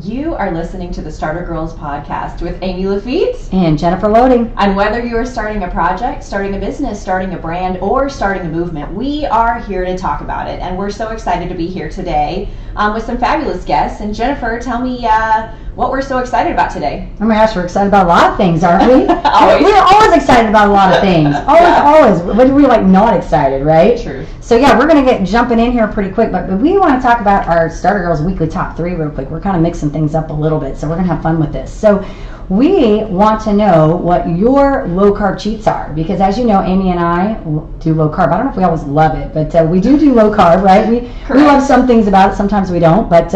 You are listening to the Starter Girls podcast with Amy Lafitte and Jennifer Loading. And whether you are starting a project, starting a business, starting a brand, or starting a movement, we are here to talk about it. And we're so excited to be here today with some fabulous guests. And Jennifer, tell me what we're so excited about today. Oh my gosh, we're excited about a lot of things, aren't we? Always. We're always excited about a lot of things. Always. When are we not excited, right? True. So yeah, we're going to get jumping in here pretty quick, but we want to talk about our Starter Girls Weekly Top 3 real quick. We're kind of mixing things up a little bit, so we're going to have fun with this. So we want to know what your low-carb cheats are, because as you know, Amy and I do low-carb. I don't know if we always love it, but we do low-carb, right? We love some things about it, sometimes we don't, but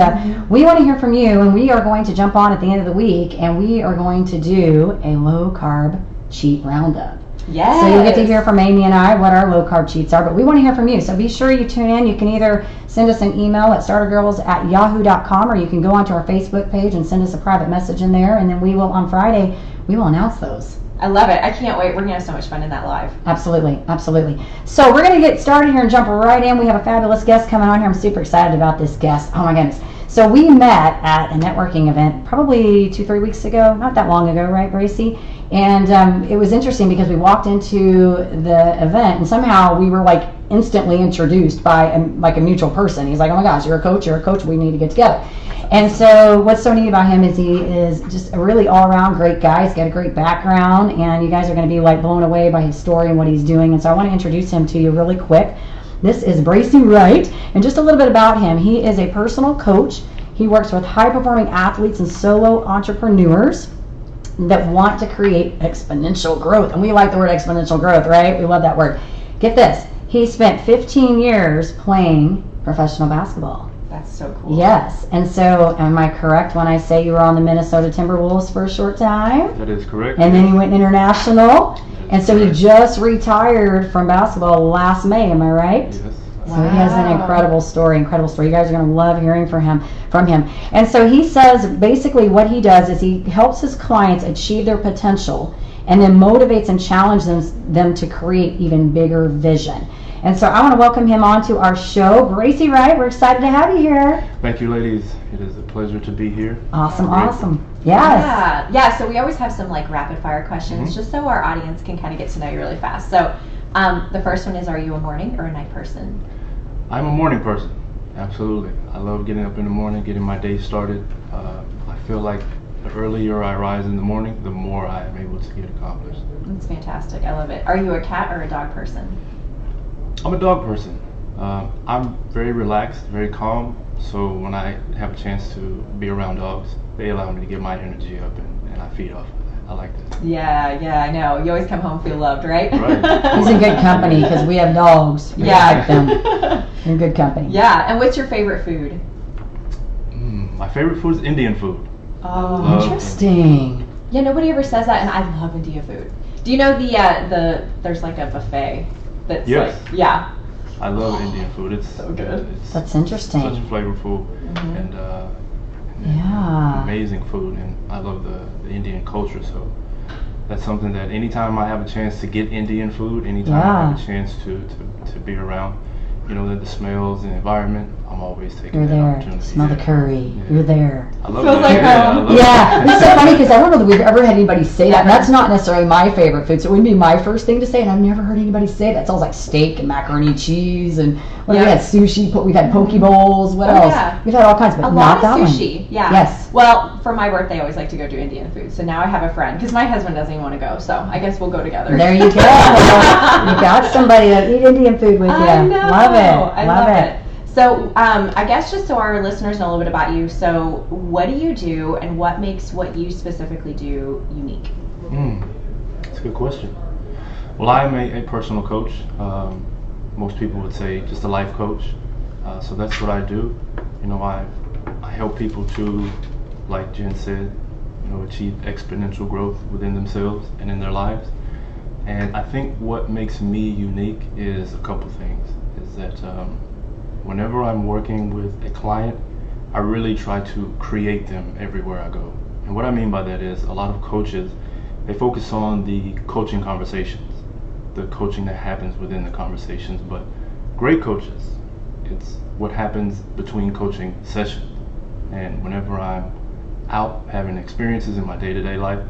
we want to hear from you, and we are going to jump on at the end of the week, and we are going to do a low-carb cheat roundup. Yes. So you'll get to hear from Amy and I what our low-carb cheats are, but we want to hear from you. So be sure you tune in. You can either send us an email at startergirls@yahoo.com, or you can go onto our Facebook page and send us a private message in there, and then we will, on Friday, we will announce those. I love it. I can't wait. We're going to have so much fun in that live. Absolutely. So we're going to get started here and jump right in. We have a fabulous guest coming on here. I'm super excited about this guest. Oh my goodness. So we met at a networking event probably 2-3 weeks ago, not that long ago, right, Bracey? And it was interesting because we walked into the event and somehow we were instantly introduced by a mutual person. He's like, oh my gosh, you're a coach, we need to get together. And so what's so neat about him is he is just a really all-around great guy. He's got a great background, and you guys are going to be blown away by his story and what he's doing. And so I want to introduce him to you really quick. This is Bracey Wright, and just a little bit about him. He is a personal coach. He works with high-performing athletes and solo entrepreneurs that want to create exponential growth. And we like the word exponential growth, right? We love that word. Get this. He spent 15 years playing professional basketball. That's so cool. Yes. And so, am I correct when I say you were on the Minnesota Timberwolves for a short time? That is correct. And then he went international. And so he just retired from basketball last May, am I right? Yes. So he has an incredible story. You guys are going to love hearing from him. And so he says basically what he does is he helps his clients achieve their potential and then motivates and challenges them to create even bigger vision. And so I want to welcome him onto our show. Bracey Wright, we're excited to have you here. Thank you, ladies. It is a pleasure to be here. Awesome. Yes. Yeah, so we always have some rapid fire questions just so our audience can kind of get to know you really fast. So the first one is, are you a morning or a night person? I'm a morning person. Absolutely. I love getting up in the morning, getting my day started. I feel like the earlier I rise in the morning, the more I am able to get accomplished. That's fantastic. I love it. Are you a cat or a dog person? I'm a dog person. I'm very relaxed, very calm. So when I have a chance to be around dogs, they allow me to get my energy up and I feed off of that. I like that. Yeah, I know. You always come home and feel loved, right? Right. He's in good company because we have dogs. We like them. You're in good company. Yeah, and what's your favorite food? My favorite food is Indian food. Oh, interesting. Yeah, nobody ever says that, and I love Indian food. Do you know there's a buffet that's yeah. I love Indian food. It's so good. That's interesting. Such flavorful and amazing food, and I love the Indian culture. So that's something that anytime I have a chance to get Indian food, anytime I have a chance to be around, the smells and the environment, I'm always taking that opportunity. Smell the curry. Yeah. You're there. I love Feels like home. It's so funny because I don't know that we've ever had anybody say that. And that's not necessarily my favorite food, so it wouldn't be my first thing to say, and I've never heard anybody say that. It sounds like steak and macaroni and cheese, and we had sushi, we've had poke bowls, what else? Yeah. We've had all kinds, but not that one. A lot of sushi, yeah. Yes. Well, for my birthday, I always like to go do Indian food, so now I have a friend, because my husband doesn't even want to go, so I guess we'll go together. There you go. You got somebody to eat Indian food with you. I know. Love it. I love it. So I guess just so our listeners know a little bit about you, so what do you do and what makes what you specifically do unique? That's a good question. Well, I'm a personal coach. Most people would say just a life coach. So that's what I do. I help people to, like Jen said, achieve exponential growth within themselves and in their lives. And I think what makes me unique is a couple things. Is that whenever I'm working with a client, I really try to create them everywhere I go. And what I mean by that is a lot of coaches, they focus on the coaching conversations, the coaching that happens within the conversations, but great coaches, it's what happens between coaching sessions. And whenever I'm out having experiences in my day-to-day life,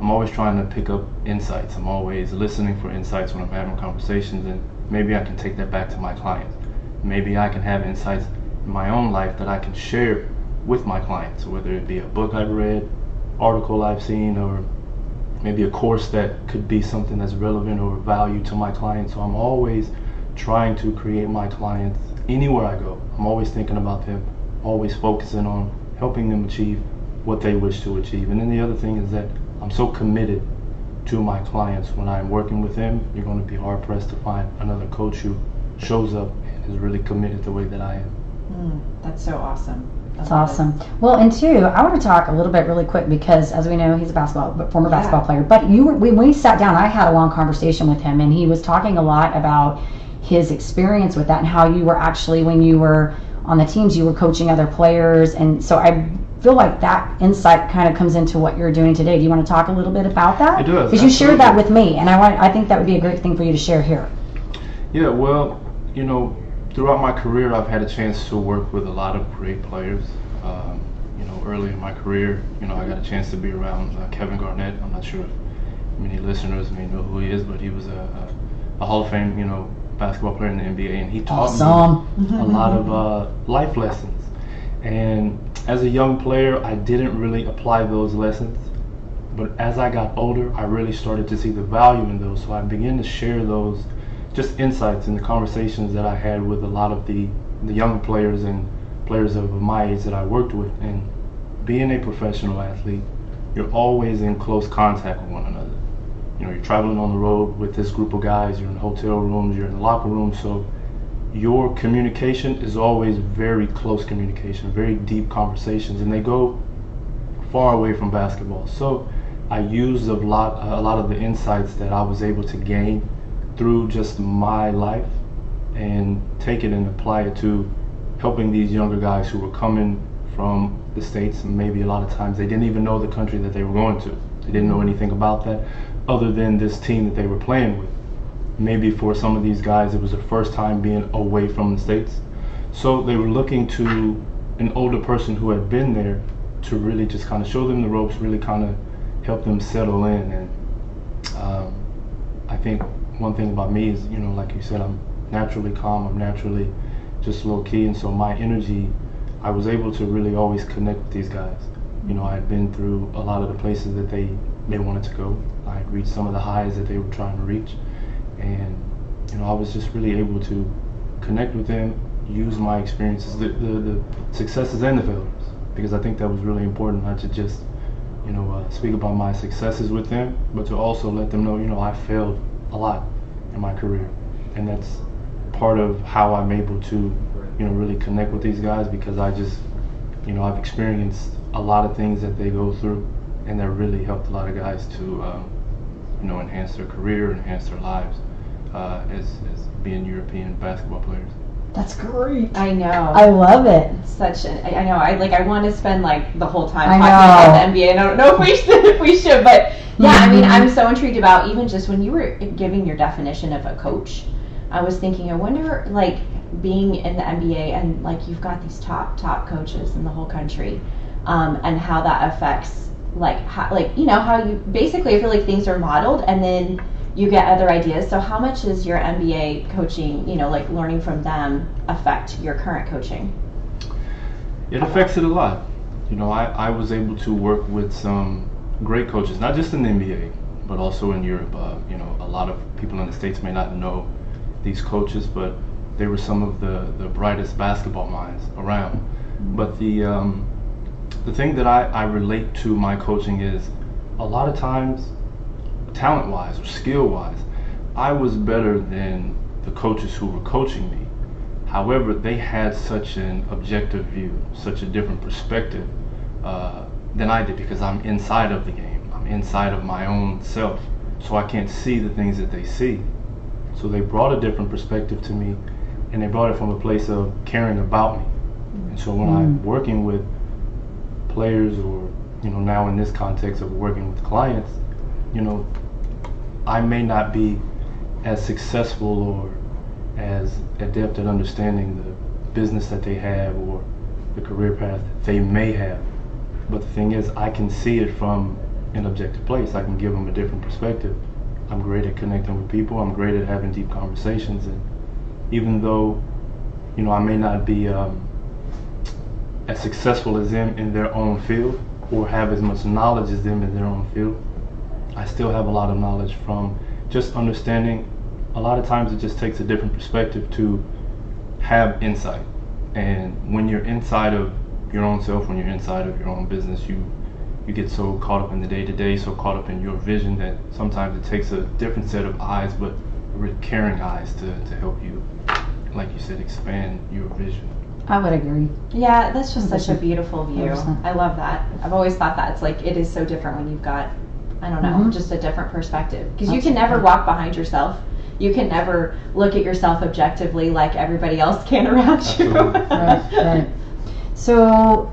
I'm always trying to pick up insights. I'm always listening for insights when I'm having conversations, and maybe I can take that back to my clients. Maybe I can have insights in my own life that I can share with my clients, whether it be a book I've read, article I've seen, or maybe a course that could be something that's relevant or value to my clients. So I'm always trying to create my clients anywhere I go. I'm always thinking about them, always focusing on helping them achieve what they wish to achieve. And then the other thing is that I'm so committed to my clients. When I'm working with them, you're going to be hard pressed to find another coach who shows up and is really committed the way that I am. That's so awesome. That's awesome. Well, and two, I want to talk a little bit really quick because, as we know, he's a former basketball player. But when we sat down, I had a long conversation with him, and he was talking a lot about his experience with that and how you were actually, when you were on the teams, you were coaching other players. And so I feel like that insight kind of comes into what you're doing today. Do you want to talk a little bit about that? It does. Because you shared that with me, and I think that would be a great thing for you to share here. Yeah, well, throughout my career, I've had a chance to work with a lot of great players. Early in my career, I got a chance to be around Kevin Garnett. I'm not sure if many listeners may know who he is, but he was a Hall of Fame, basketball player in the NBA, and he taught me a lot of life lessons. And as a young player, I didn't really apply those lessons. But as I got older, I really started to see the value in those. So I began to share those just insights in the conversations that I had with a lot of the young players and players of my age that I worked with. And being a professional athlete, you're always in close contact with one another. You're traveling on the road with this group of guys, you're in hotel rooms, you're in the locker room, so your communication is always very close communication, very deep conversations, and they go far away from basketball. So I used a lot of the insights that I was able to gain through just my life and take it and apply it to helping these younger guys who were coming from the States, and maybe a lot of times they didn't even know the country that they were going to. They didn't know anything about that other than this team that they were playing with. Maybe for some of these guys it was their first time being away from the States. So they were looking to an older person who had been there to really just kind of show them the ropes, really kind of help them settle in. And I think one thing about me is, like you said, I'm naturally calm, I'm naturally just low key, and so my energy, I was able to really always connect with these guys. I had been through a lot of the places that they wanted to go. I had reached some of the highs that they were trying to reach, and I was just really able to connect with them, use my experiences, the successes and the failures, because I think that was really important, not to just speak about my successes with them, but to also let them know I failed a lot in my career, and that's part of how I'm able to really connect with these guys, because I just I've experienced a lot of things that they go through, and that really helped a lot of guys to enhance their career, enhance their lives as being European basketball players. That's great. I know. I love it. I know. I want to spend the whole time I talking know. about the NBA. I don't know if we should, but yeah. I mean, I'm so intrigued about even just when you were giving your definition of a coach. I was thinking, I wonder, being in the NBA and you've got these top coaches in the whole country, and how that affects how you basically, I feel like things are modeled and then you get other ideas. So how much is your NBA coaching, learning from them, affect your current coaching? It affects it a lot. I was able to work with some great coaches, not just in the NBA, but also in Europe. A lot of people in the States may not know these coaches, but they were some of the brightest basketball minds around. But the thing that I relate to my coaching is, a lot of times, talent-wise or skill-wise, I was better than the coaches who were coaching me. However, they had such an objective view, such a different perspective than I did, because I'm inside of the game. I'm inside of my own self, so I can't see the things that they see. So they brought a different perspective to me, and they brought it from a place of caring about me. And so when I'm working with players, or now in this context of working with clients, I may not be as successful or as adept at understanding the business that they have or the career path that they may have. But the thing is, I can see it from an objective place. I can give them a different perspective. I'm great at connecting with people. I'm great at having deep conversations. And even though, I may not be as successful as them in their own field or have as much knowledge as them in their own field, I still have a lot of knowledge from just understanding. A lot of times it just takes a different perspective to have insight. And when you're inside of your own self, when you're inside of your own business, you get so caught up in the day-to-day, so caught up in your vision that sometimes it takes a different set of eyes, but really caring eyes to help you, like you said, expand your vision. I would agree. Yeah, that's just such a beautiful view. 100%. I love that. I've always thought that. It's like, it is so different when you've got, I don't know, just a different perspective. Because you can never walk behind yourself. You can never look at yourself objectively like everybody else can around you. Right. So,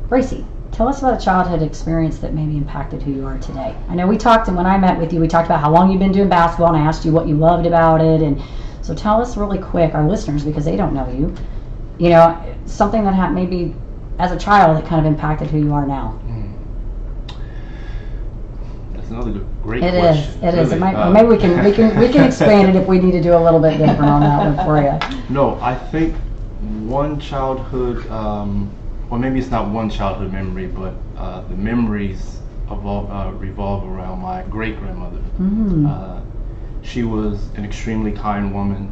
Bracey, tell us about a childhood experience that maybe impacted who you are today. I know we talked, and when I met with you, we talked about how long you've been doing basketball, and I asked you what you loved about it. And so tell us really quick, our listeners, because they don't know you, something that maybe as a child that kind of impacted who you are now. That's another great It question. is. It is. Really. Or maybe we can expand it if we need to do a little bit different on that one for you. No, I think one childhood, or maybe it's not one childhood memory, but the memories revolve around my great-grandmother. She was an extremely kind woman.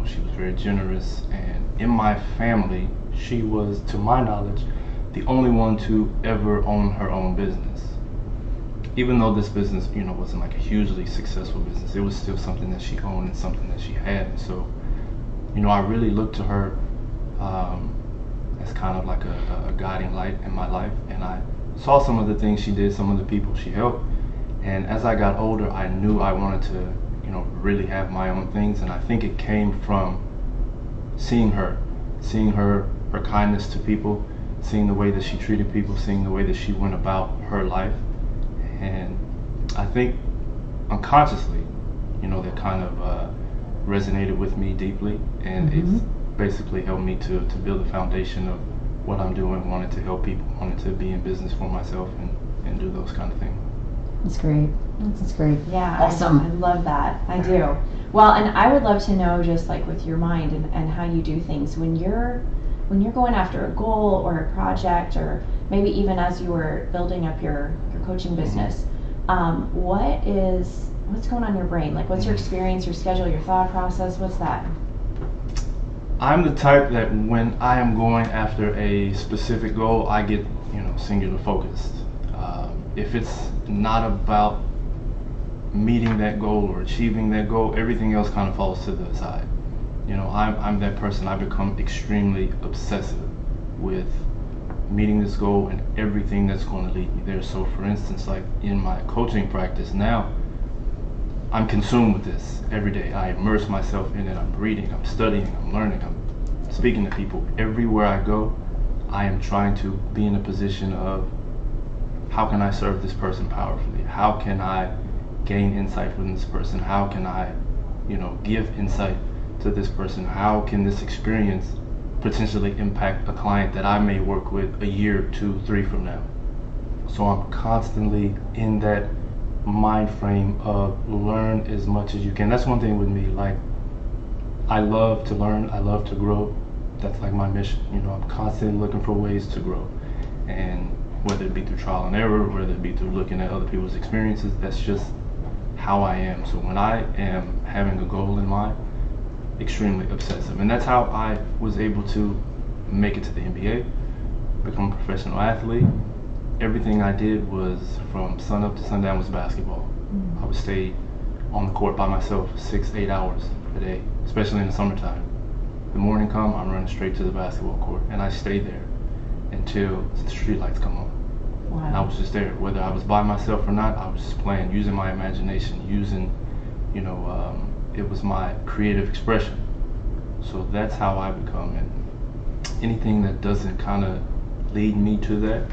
She was very generous, and in my family, she was, to my knowledge, the only one to ever own her own business. Even though this business, wasn't like a hugely successful business, it was still something that she owned and something that she had. And so, I really looked to her as kind of like a guiding light in my life. And I saw some of the things she did, some of the people she helped. And as I got older, I knew I wanted to, really have my own things. And I think it came from seeing her kindness to people, seeing the way that she treated people, seeing the way that she went about her life. And I think unconsciously, that kind of resonated with me deeply, and it's basically helped me to build the foundation of what I'm doing, wanted to help people, wanted to be in business for myself and do those kind of things. That's great. That's great. Yeah, Awesome. I love that. I do. Well, and I would love to know, just like with your mind and how you do things when you're going after a goal or a project, or maybe even as you were building up your coaching business, what's going on in your brain? Like, what's your experience, your schedule, your thought process? What's that? I'm the type that when I am going after a specific goal, I get, singular focused. If it's not about meeting that goal or achieving that goal, everything else kind of falls to the side. I'm that person. I become extremely obsessive with meeting this goal and everything that's going to lead me there. So for instance, like in my coaching practice now, I'm consumed with this every day. I immerse myself in it. I'm reading, I'm studying, I'm learning, I'm speaking to people. Everywhere I go, I am trying to be in a position of, how can I serve this person powerfully? How can I gain insight from this person? How can I, give insight to this person? How can this experience potentially impact a client that I may work with a year, 2, 3 from now? So I'm constantly in that mind frame of learn as much as you can. That's one thing with me. Like, I love to learn. I love to grow. That's like my mission. I'm constantly looking for ways to grow, and whether it be through trial and error, whether it be through looking at other people's experiences, that's just how I am. So when I am having a goal in mind, extremely obsessive. And that's how I was able to make it to the NBA, become a professional athlete. Everything I did was from sun up to sundown was basketball. I would stay on the court by myself 6-8 hours a day, especially in the summertime. The morning come, I'm running straight to the basketball court, and I stayed there until the street lights come on. Wow. And I was just there, whether I was by myself or not. I was just playing, using my imagination, using, it was my creative expression. So that's how I become. And anything that doesn't kind of lead me to that,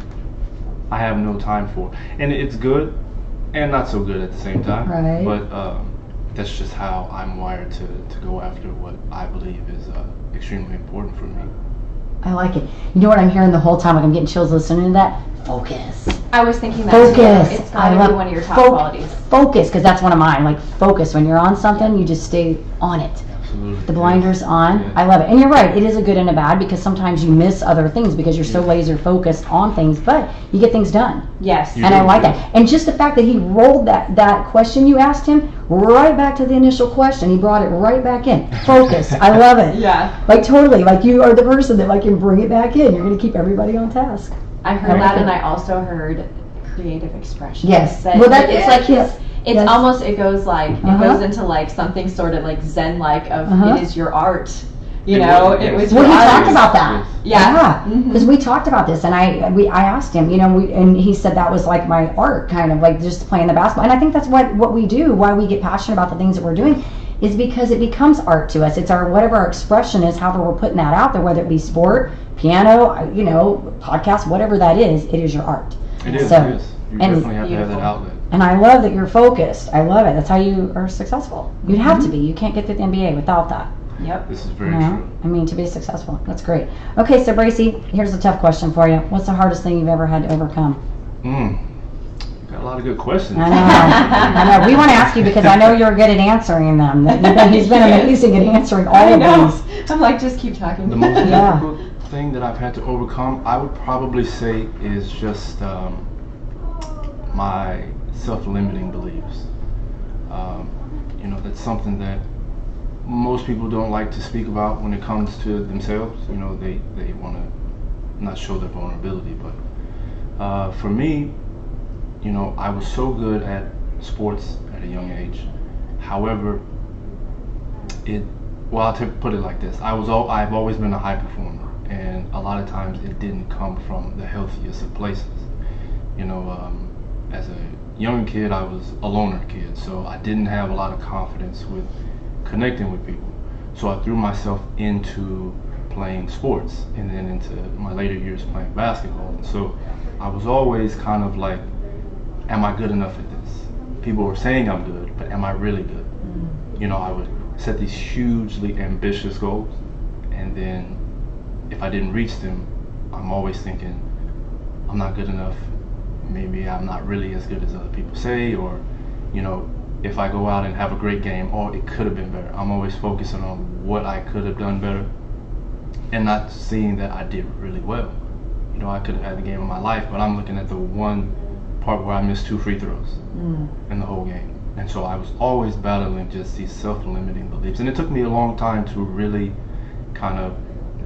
I have no time for. And it's good and not so good at the same time. Right. But that's just how I'm wired to go after what I believe is extremely important for me. I like it. You know what I'm hearing the whole time? Like, I'm getting chills listening to that? focus. I was thinking that Focus. too. It's gotta be one of your top qualities. Focus, because that's one of mine. Like focus. When you're on something, you just stay on it. Absolutely. The blinders on. Yeah. I love it. And you're right. It is a good and a bad because sometimes you miss other things because you're so laser focused on things, but you get things done. Yes. You And I do, like yeah. that. And just the fact that he rolled that question you asked him right back to the initial question. He brought it right back in. Focus. I love it. Yeah. Like totally. Like you are the person that like can bring it back in. You're going to keep everybody on task. I heard I like that, it. and I also heard creative expression. Yes. That Well, that- it's like yes. it's Yes. almost it goes like it Uh-huh. goes into like something sort of like Zen like of Uh-huh. it is your art. You It know, was, it yes. was. Well, your he art. talked about that. Yeah. Mhm. Because we talked about this, and I asked him, and he said that was like my art, kind of like just playing the basketball. And I think that's what we do, why we get passionate about the things that we're doing, is because it becomes art to us. It's our whatever our expression is, however we're putting that out there, whether it be sport, piano, podcast, whatever that is, it is your art. It is. So, It is. You and- definitely have to have that Beautiful. outlet. And I love that you're focused. I love it. That's how you are successful. You'd have to be. You can't get through the MBA without that. Yep. This is very You know? true. I mean, to be successful. That's great. Okay, so Bracey, here's a tough question for you. What's the hardest thing you've ever had to overcome? Got a lot of good questions. I know. I know. We want to ask you because I know you're good at answering them. He's been amazing at answering all I of know. these. I'm like, just keep talking. The most Yeah. difficult thing that I've had to overcome, I would probably say, is just my self-limiting beliefs. That's something that most people don't like to speak about when it comes to themselves. They want to not show their vulnerability, but for me, I was so good at sports at a young age. However, put it like this: I've always been a high performer, and a lot of times it didn't come from the healthiest of places. As a young kid, I was a loner kid, so I didn't have a lot of confidence with connecting with people. So I threw myself into playing sports, and then into my later years playing basketball. And so I was always kind of like, am I good enough at this? People were saying I'm good, but am I really good? I would set these hugely ambitious goals, and then if I didn't reach them, I'm always thinking, I'm not good enough. Maybe I'm not really as good as other people say, or, if I go out and have a great game, it could have been better. I'm always focusing on what I could have done better, and not seeing that I did really well. I could have had the game of my life, but I'm looking at the one part where I missed 2 free throws in the whole game. And so I was always battling just these self-limiting beliefs. And it took me a long time to really kind of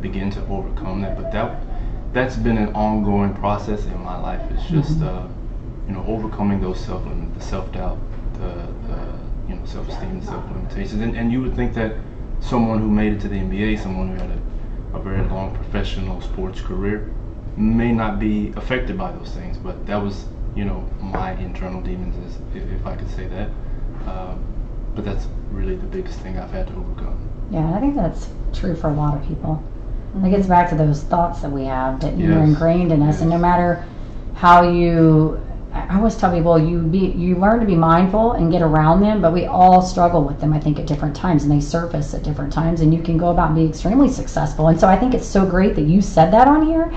begin to overcome that. But that's been an ongoing process in my life. It's just, overcoming those self-limits, the self-doubt, the self-esteem, the self-limitations. And you would think that someone who made it to the NBA, someone who had a very long professional sports career, may not be affected by those things. But that was, my internal demons, if I could say that. But that's really the biggest thing I've had to overcome. Yeah, I think that's true for a lot of people. It gets back to those thoughts that we have that are Yes. ingrained in us, Yes. and no matter how I always tell people you learn to be mindful and get around them, but we all struggle with them, I think, at different times, and they surface at different times, and you can go about and be extremely successful. And so I think it's so great that you said that on here,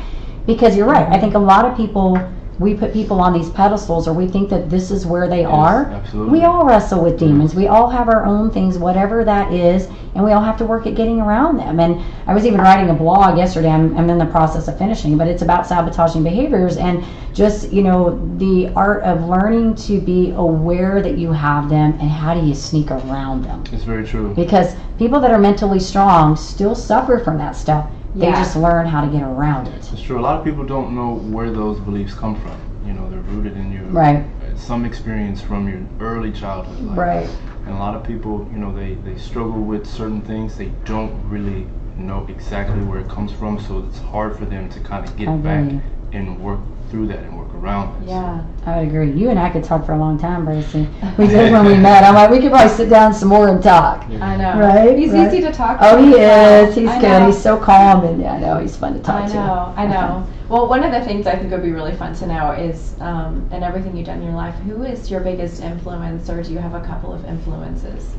because you're right. I think a lot of people, we put people on these pedestals, or we think that this is where they are. Absolutely. We all wrestle with demons. We all have our own things, whatever that is, and we all have to work at getting around them. And I was even writing a blog yesterday. I'm in the process of finishing, but it's about sabotaging behaviors and just, the art of learning to be aware that you have them and how do you sneak around them. It's very true. Because people that are mentally strong still suffer from that stuff. They Yeah. just learn how to get around it. It's true. A lot of people don't know where those beliefs come from. They're rooted in your Right. some experience from your early childhood life. Right. And a lot of people, they struggle with certain things. They don't really know exactly where it comes from, so it's hard for them to kind of get I back agree. and work through that and work around it. Yeah. I would agree. You and I could talk for a long time, Bracey. We did when we met. I'm like, we could probably sit down some more and talk. I know. Right, He's right. easy to talk to. Oh, he as well. is. He's I good. know. He's so calm, and I know he's fun to talk to. I know. Well, one of the things I think would be really fun to know is, in everything you've done in your life, who is your biggest influence, or do you have a couple of influences?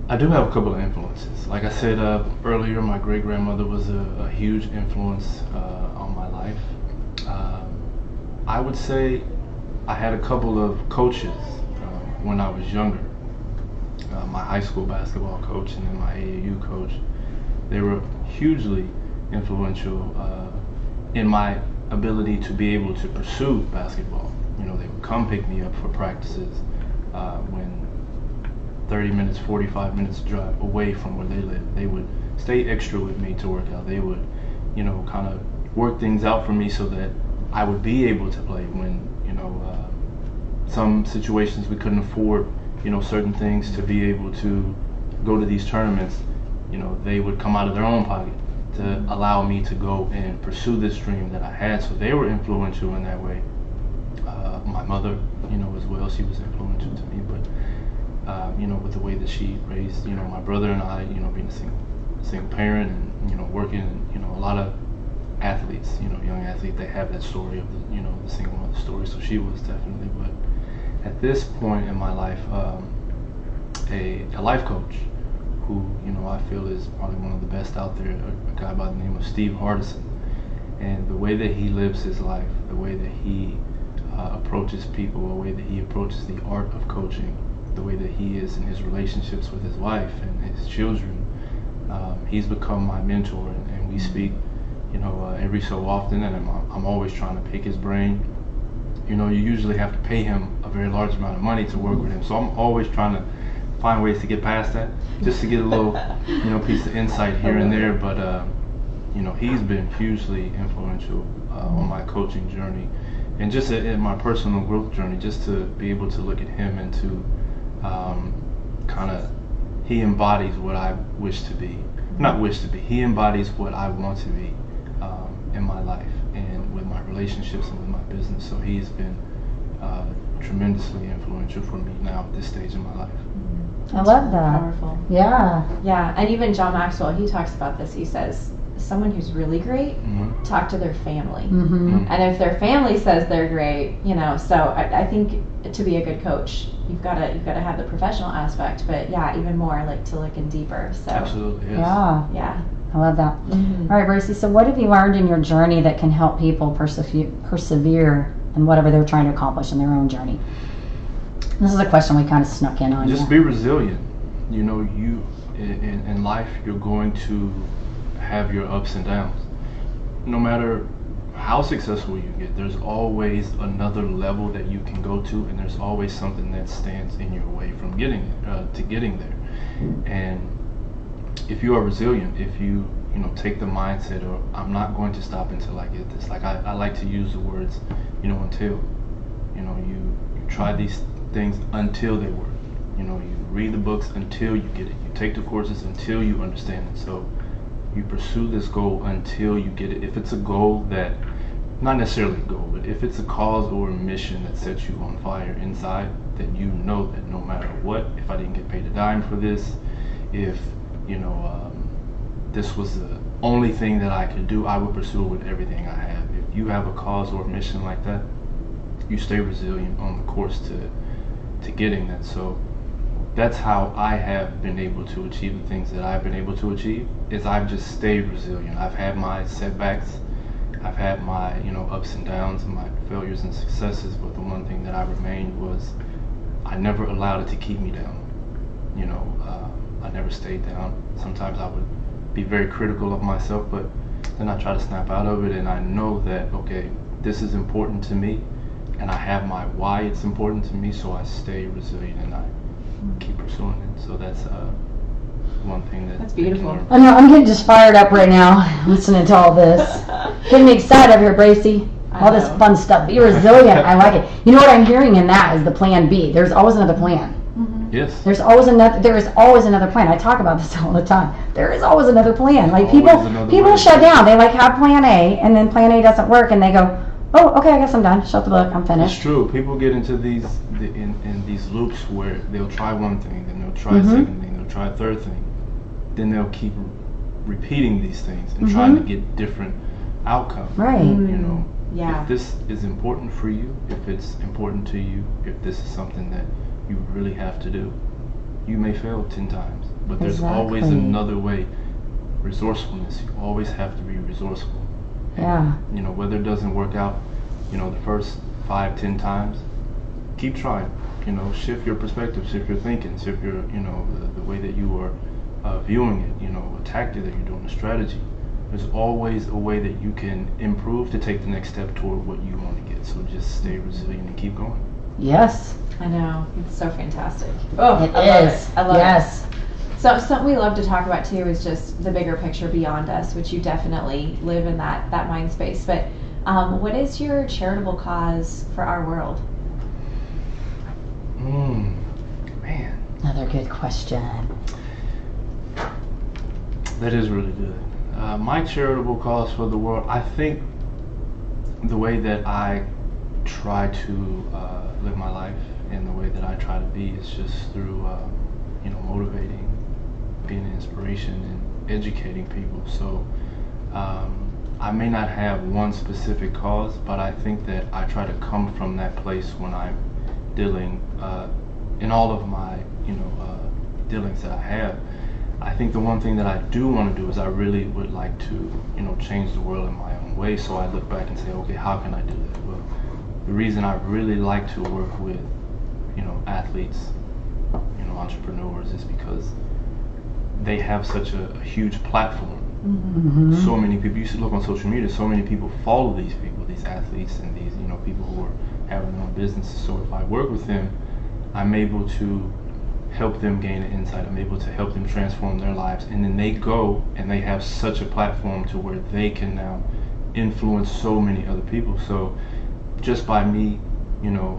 I do have a couple of influences. Like I said earlier, my great-grandmother was a huge influence on my life. I would say I had a couple of coaches when I was younger. My high school basketball coach and then my AAU coach. They were hugely influential in my ability to be able to pursue basketball. You know, they would come pick me up for practices when 30 minutes, 45 minutes drive away from where they live. They would stay extra with me to work out. They would, you know, kind of work things out for me so that I would be able to play when, you know, some situations we couldn't afford, you know, certain things to be able to go to these tournaments. You know, they would come out of their own pocket to allow me to go and pursue this dream that I had. So they were influential in that way. My mother, you know, as well, she was influential to me, but you know, with the way that she raised, you know, my brother and I, you know, being a single parent and, you know, working, you know, a lot of athletes, you know, young athletes, they have that story of the, you know, the single mother story. So she was definitely, but at this point in my life, a life coach who, you know, I feel is probably one of the best out there, a guy by the name of Steve Hardison. And the way that he lives his life, the way that he approaches people, the way that he approaches the art of coaching, the way that he is in his relationships with his wife and his children, he's become my mentor, and we speak, you know, every so often, and I'm always trying to pick his brain. You know, you usually have to pay him a very large amount of money to work with him, so I'm always trying to find ways to get past that, just to get a little, you know, piece of insight here and there. But you know, he's been hugely influential on my coaching journey, and just in my personal growth journey. Just to be able to look at him and to kind of, he embodies what I wish to be, not wish to be. He embodies what I want to be in my life and with my relationships and with my business. So he's been tremendously influential for me now at this stage in my life. I love that. Powerful. Yeah. Yeah, and even John Maxwell, he talks about this. He says, someone who's really great, talk to their family. And if their family says they're great, you know, so I think to be a good coach, you've got to have the professional aspect, but yeah, even more like to look in deeper. So Absolutely, yes. Yeah. I love that. All right, Bracey, so what have you learned in your journey that can help people persevere in whatever they're trying to accomplish in their own journey? This is a question we kind of snuck in on. Just be resilient. You know, you in life, you're going to have your ups and downs. No matter how successful you get, there's always another level that you can go to, and there's always something that stands in your way from getting there. And if you are resilient, if you know, take the mindset of, I'm not going to stop until I get this. Like I like to use the words, you know, until, you know, you try these things until they work. You know, you read the books until you get it. You take the courses until you understand it. So you pursue this goal until you get it. If it's a goal that, not necessarily a goal, but if it's a cause or a mission that sets you on fire inside, then you know that no matter what, if I didn't get paid a dime for this, if, you know, this was the only thing that I could do, I would pursue it with everything I have. If you have a cause or a mission like that, you stay resilient on the course to getting that. So that's how I have been able to achieve the things that I've been able to achieve, is I've just stayed resilient. I've had my setbacks, I've had my, you know, ups and downs and my failures and successes, but the one thing that I remained was I never allowed it to keep me down. You know, I never stayed down. Sometimes I would be very critical of myself, but then I try to snap out of it, and I know that, okay, this is important to me, and I have my why it's important to me, so I stay resilient and I keep pursuing it. So that's one thing that's beautiful. I know, I'm getting just fired up right now listening to all this. Getting me excited over here, Bracey. All this fun stuff. Be resilient. I like it. You know what I'm hearing in that is the plan B. There's always another plan. Yes. There is always another plan. I talk about this all the time. There is always another plan. Like people shut down. They like have plan A, and then plan A doesn't work, and they go, oh, okay, I guess I'm done. Shut the book. I'm finished. It's true. People get into these loops where they'll try one thing, then they'll try a second thing, they'll try a third thing, then they'll keep repeating these things and trying to get different outcomes. Right. You know. Yeah. If this is important for you, if it's important to you, if this is something that you really have to do, you may fail 10 times, but there's always another way. Resourcefulness. You always have to be resourceful. Yeah. And, you know, whether it doesn't work out the first 5-10 times, keep trying. Shift your perspective, shift your thinking, shift your, the way that you are viewing it, a tactic that you're doing, a strategy. There's always a way that you can improve to take the next step toward what you want to get. So just stay resilient and keep going. Yes. I know. It's so fantastic. Oh, It I love is. it. I love Yes. it. So something we love to talk about too is just the bigger picture beyond us, which you definitely live in that mind space. But what is your charitable cause for our world? Man. Another good question. That is really good. My charitable cause for the world, I think the way that I try to live my life and the way that I try to be is just through, motivating, being an inspiration and educating people. So I may not have one specific cause, but I think that I try to come from that place when I'm dealing in all of my, dealings that I have. I think the one thing that I do want to do is I really would like to, change the world in my own way. So I look back and say, okay, how can I do that? Well, the reason I really like to work with, athletes, entrepreneurs is because they have such a huge platform. Mm-hmm. So many people, you should look on social media, so many people follow these people, these athletes and these, people who are having their own businesses. So if I work with them, I'm able to help them gain an insight. I'm able to help them transform their lives. And then they go and they have such a platform to where they can now influence so many other people. So just by me,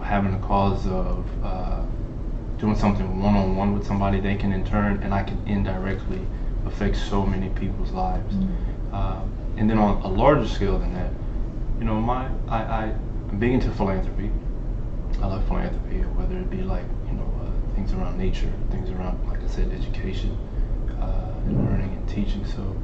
having a cause of doing something one-on-one with somebody, they can in turn, and I can indirectly affect so many people's lives. And then on a larger scale than that, I'm big into philanthropy. I love philanthropy, whether it be like, things around nature, things around, like I said, education, and learning and teaching. So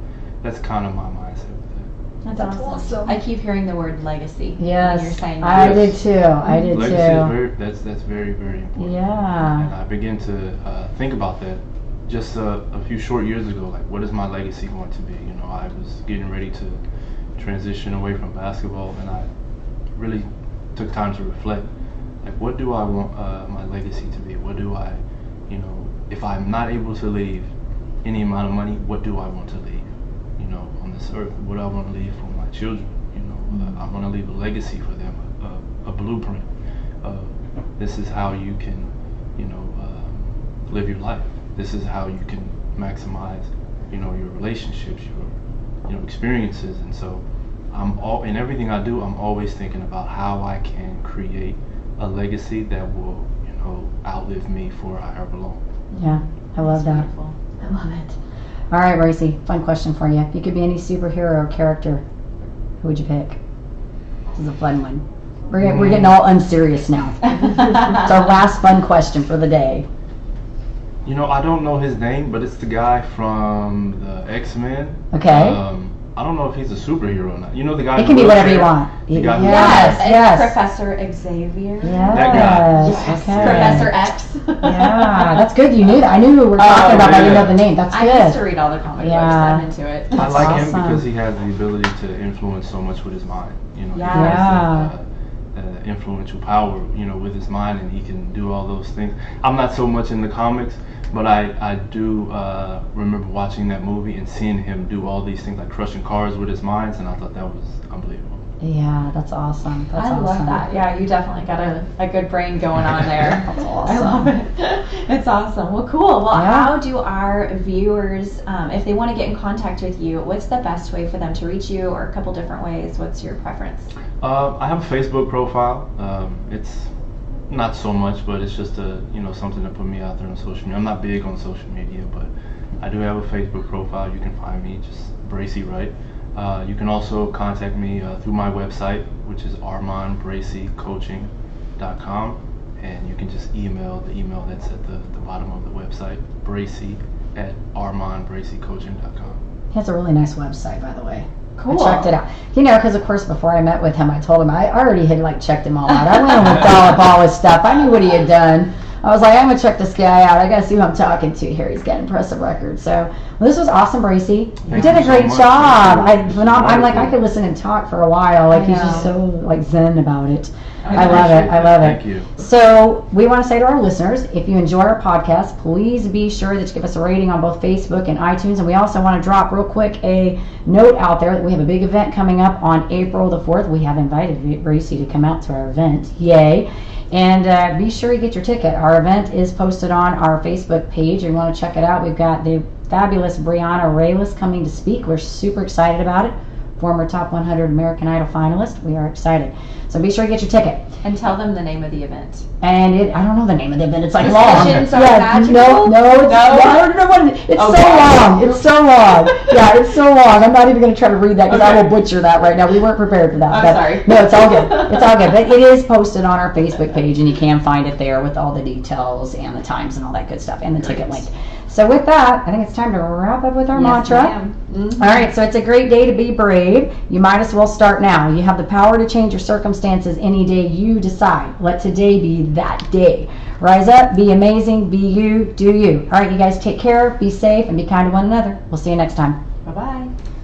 that's kind of my mindset with that. That's awesome. I keep hearing the word legacy. Yes, when you're saying I that. did too. I did Legacy too. is that's very, very important. Yeah. And I began to think about that just a few short years ago. Like, what is my legacy going to be? I was getting ready to transition away from basketball, and I really took time to reflect. Like, what do I want my legacy to be? What do I, if I'm not able to leave any amount of money, what do I want to leave, on this earth? What do I want to leave for my children? I want to leave a legacy for them, a blueprint. This is how you can, live your life. This is how you can maximize, your relationships, your experiences. And so in everything I do, I'm always thinking about how I can create a legacy that will, outlive me for however long. Yeah, I love that. Beautiful. I love it. All right, Bracey, fun question for you. If you could be any superhero or character, who would you pick? This is a fun one. We're getting all unserious now. It's our last fun question for the day. I don't know his name, but it's the guy from the X-Men. Okay. I don't know if he's a superhero or not. The guy. It can be whatever you want. The guy Yes, it's Professor Xavier. Yes. That guy. Yes. Okay. Professor X. Yeah, that's good. You knew that. I knew who we were talking about, but I didn't know the name. That's I used to good. read all the comic books. Yeah. I'm into it. I like him awesome. because he has the ability to influence so much with his mind. He has Yeah. that influential power, with his mind, and he can do all those things. I'm not so much in the comics, but I do remember watching that movie and seeing him do all these things like crushing cars with his minds, and I thought that was unbelievable. Yeah, that's awesome. That's I awesome. love that. Yeah, you definitely got a good brain going on there. That's awesome. I love it. It's awesome. Well, cool. Well, Yeah. how do our viewers, if they want to get in contact with you, what's the best way for them to reach you, or a couple different ways? What's your preference? I have a Facebook profile. It's not so much, but it's just something to put me out there on social media. I'm not big on social media, but I do have a Facebook profile. You can find me, just Bracey Wright. You can also contact me through my website, which is armandbraceycoaching.com, and you can just email the email that's at the bottom of the website, bracey@armandbraceycoaching.com. He has a really nice website, by the way. Cool. I checked it out. Because of course before I met with him, I told him I already had checked him all out. I went and looked all up all his stuff. I knew what he had done. I was like, I'm gonna check this guy out. I gotta see who I'm talking to here. He's got impressive records. So well, this was awesome, Bracey. You Thank did you a so great much. job. Thank you. I'm like, I could listen and talk for a while. Like I he's just know. so like zen about it. I I love it. I love it. Thank you. So we want to say to our listeners, if you enjoy our podcast, please be sure that you give us a rating on both Facebook and iTunes. And we also want to drop real quick a note out there that we have a big event coming up on April the 4th. We have invited Bracey to come out to our event. Yay. And be sure you get your ticket. Our event is posted on our Facebook page. If you want to check it out, we've got the fabulous Brianna Reyes coming to speak. We're super excited about it. Former Top 100 American Idol finalist. We are excited. So be sure you get your ticket. And tell them the name of the event. And I don't know the name of the event. It's like long. Decisions are Yeah, magical? I don't know what it's Oh, so gosh. long. It's so long. Yeah, it's so long. I'm not even going to try to read that because I will butcher that right now. We weren't prepared for that. I'm but sorry. No, it's all good. It's all good. But it is posted on our Facebook page, and you can find it there with all the details and the times and all that good stuff and the ticket link. So with that, I think it's time to wrap up with our mantra. Mm-hmm. All right, so it's a great day to be brave. You might as well start now. You have the power to change your circumstances any day you decide. Let today be that day. Rise up, be amazing, be you, do you. All right, you guys take care, be safe, and be kind to one another. We'll see you next time. Bye-bye.